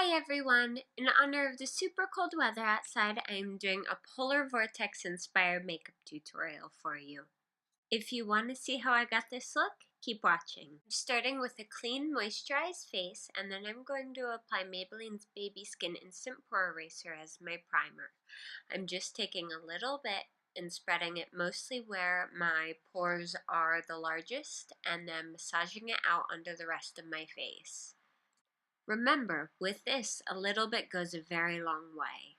Hi everyone! In honor of the super cold weather outside, I am doing a polar vortex inspired makeup tutorial for you. If you want to see how I got this look, keep watching. I'm starting with a clean, moisturized face, and then I'm going to apply Maybelline's Baby Skin Instant Pore Eraser as my primer. I'm just taking a little bit and spreading it mostly where my pores are the largest, and then massaging it out under the rest of my face. Remember, with this, a little bit goes a very long way.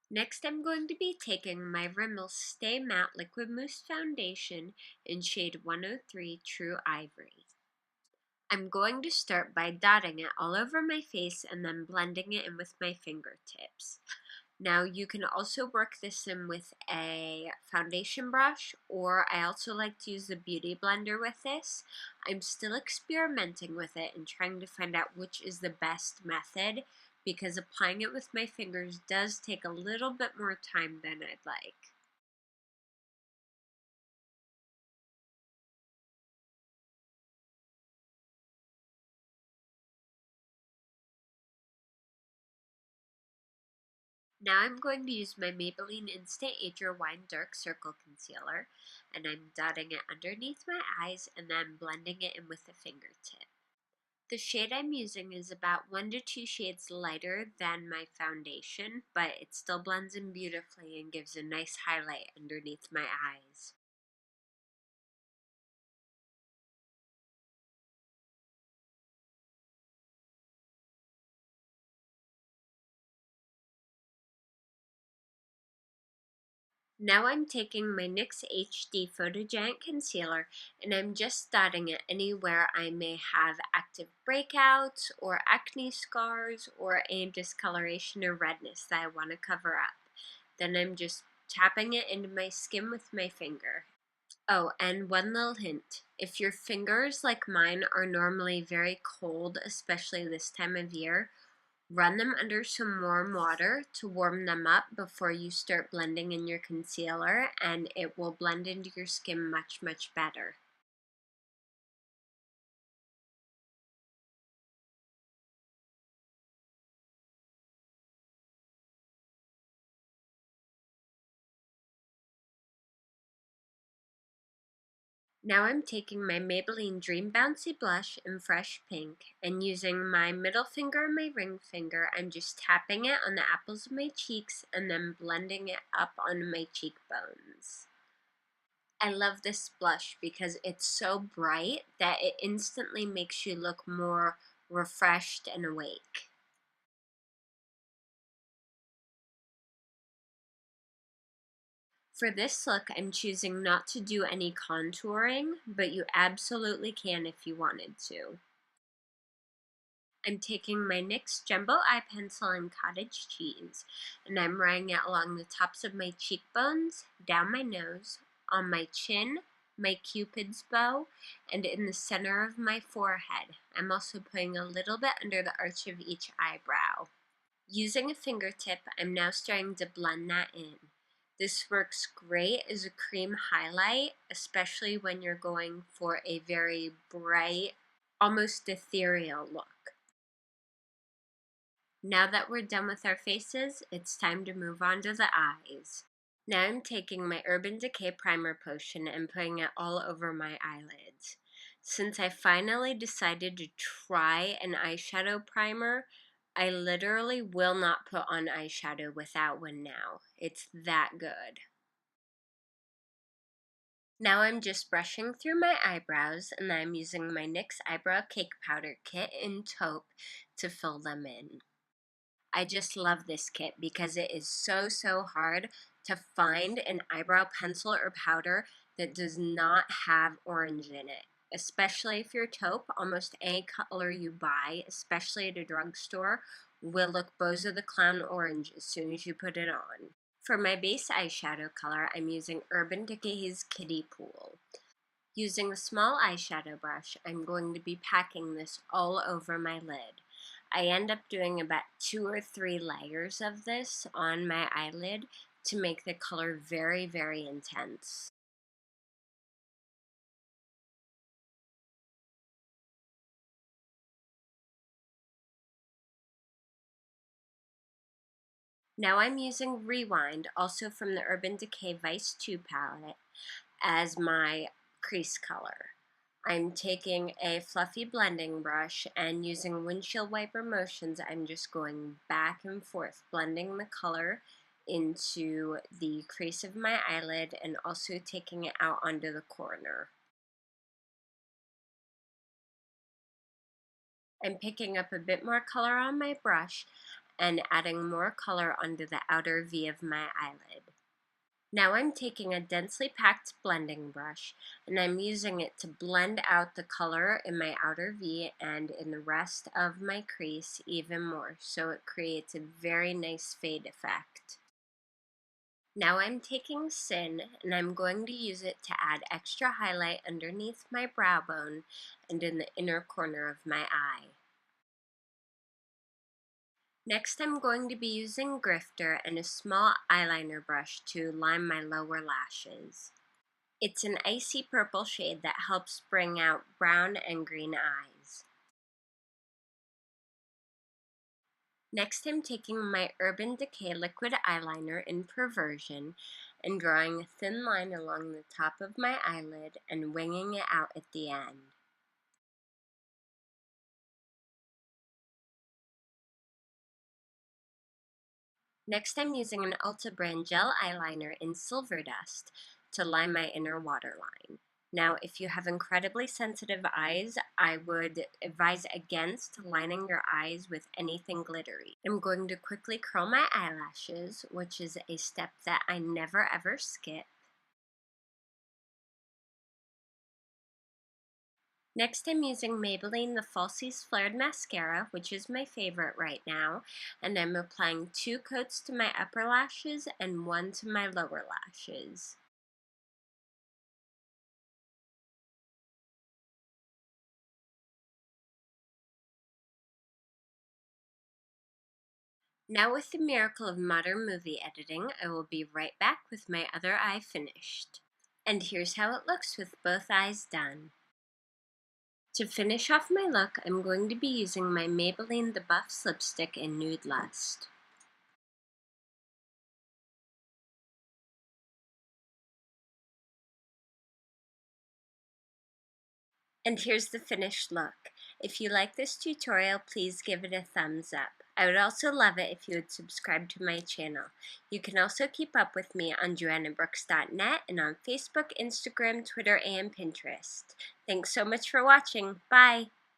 Next, I'm going to be taking my Rimmel Stay Matte Liquid Mousse Foundation in shade 103 True Ivory. I'm going to start by dotting it all over my face and then blending it in with my fingertips. Now you can also work this in with a foundation brush, or I also like to use the beauty blender with this. I'm still experimenting with it and trying to find out which is the best method, because applying it with my fingers does take a little bit more time than I'd like. Now I'm going to use my Maybelline Instant Ager Wine Dark Circle Concealer, and I'm dotting it underneath my eyes and then blending it in with a fingertip. The shade I'm using is about 1 to 2 shades lighter than my foundation, but it still blends in beautifully and gives a nice highlight underneath my eyes. Now I'm taking my NYX HD Photogenic Concealer and I'm just dotting it anywhere I may have active breakouts or acne scars or any discoloration or redness that I want to cover up. Then I'm just tapping it into my skin with my finger. Oh, and one little hint. If your fingers, like mine, are normally very cold, especially this time of year, run them under some warm water to warm them up before you start blending in your concealer, and it will blend into your skin much, much better. Now I'm taking my Maybelline Dream Bouncy blush in Fresh Pink, and using my middle finger and my ring finger, I'm just tapping it on the apples of my cheeks and then blending it up onto my cheekbones. I love this blush because it's so bright that it instantly makes you look more refreshed and awake. For this look, I'm choosing not to do any contouring, but you absolutely can if you wanted to. I'm taking my NYX Jumbo Eye Pencil in Cottage Cheese, and I'm running it along the tops of my cheekbones, down my nose, on my chin, my cupid's bow, and in the center of my forehead. I'm also putting a little bit under the arch of each eyebrow. Using a fingertip, I'm now starting to blend that in. This works great as a cream highlight, especially when you're going for a very bright, almost ethereal look. Now that we're done with our faces, it's time to move on to the eyes. Now I'm taking my Urban Decay Primer Potion and putting it all over my eyelids. Since I finally decided to try an eyeshadow primer, I literally will not put on eyeshadow without one now. It's that good. Now I'm just brushing through my eyebrows, and I'm using my NYX Eyebrow Cake Powder Kit in Taupe to fill them in. I just love this kit because it is so hard to find an eyebrow pencil or powder that does not have orange in it. Especially if you're taupe, almost any color you buy, especially at a drugstore, will look Bozo the Clown orange as soon as you put it on. For my base eyeshadow color, I'm using Urban Decay's Kiddie Pool. Using a small eyeshadow brush, I'm going to be packing this all over my lid. I end up doing about 2 or 3 layers of this on my eyelid to make the color very, very intense. Now I'm using Rewind, also from the Urban Decay Vice 2 palette, as my crease color. I'm taking a fluffy blending brush and using windshield wiper motions, I'm just going back and forth, blending the color into the crease of my eyelid and also taking it out onto the corner. I'm picking up a bit more color on my brush and adding more color onto the outer V of my eyelid. Now I'm taking a densely packed blending brush and I'm using it to blend out the color in my outer V and in the rest of my crease even more, so it creates a very nice fade effect. Now I'm taking Sin and I'm going to use it to add extra highlight underneath my brow bone and in the inner corner of my eye. Next, I'm going to be using Grifter and a small eyeliner brush to line my lower lashes. It's an icy purple shade that helps bring out brown and green eyes. Next, I'm taking my Urban Decay liquid eyeliner in Perversion and drawing a thin line along the top of my eyelid and winging it out at the end. Next, I'm using an Ulta brand gel eyeliner in Silver Dust to line my inner waterline. Now, if you have incredibly sensitive eyes, I would advise against lining your eyes with anything glittery. I'm going to quickly curl my eyelashes, which is a step that I never ever skip. Next, I'm using Maybelline the Falsies Flared Mascara, which is my favorite right now, and I'm applying 2 coats to my upper lashes and 1 to my lower lashes. Now with the miracle of modern movie editing, I will be right back with my other eye finished. And here's how it looks with both eyes done. To finish off my look, I'm going to be using my Maybelline The Buffs lipstick in Nude Lust. And here's the finished look. If you like this tutorial, please give it a thumbs up. I would also love it if you would subscribe to my channel. You can also keep up with me on joannabrooks.net and on Facebook, Instagram, Twitter, and Pinterest. Thanks so much for watching. Bye!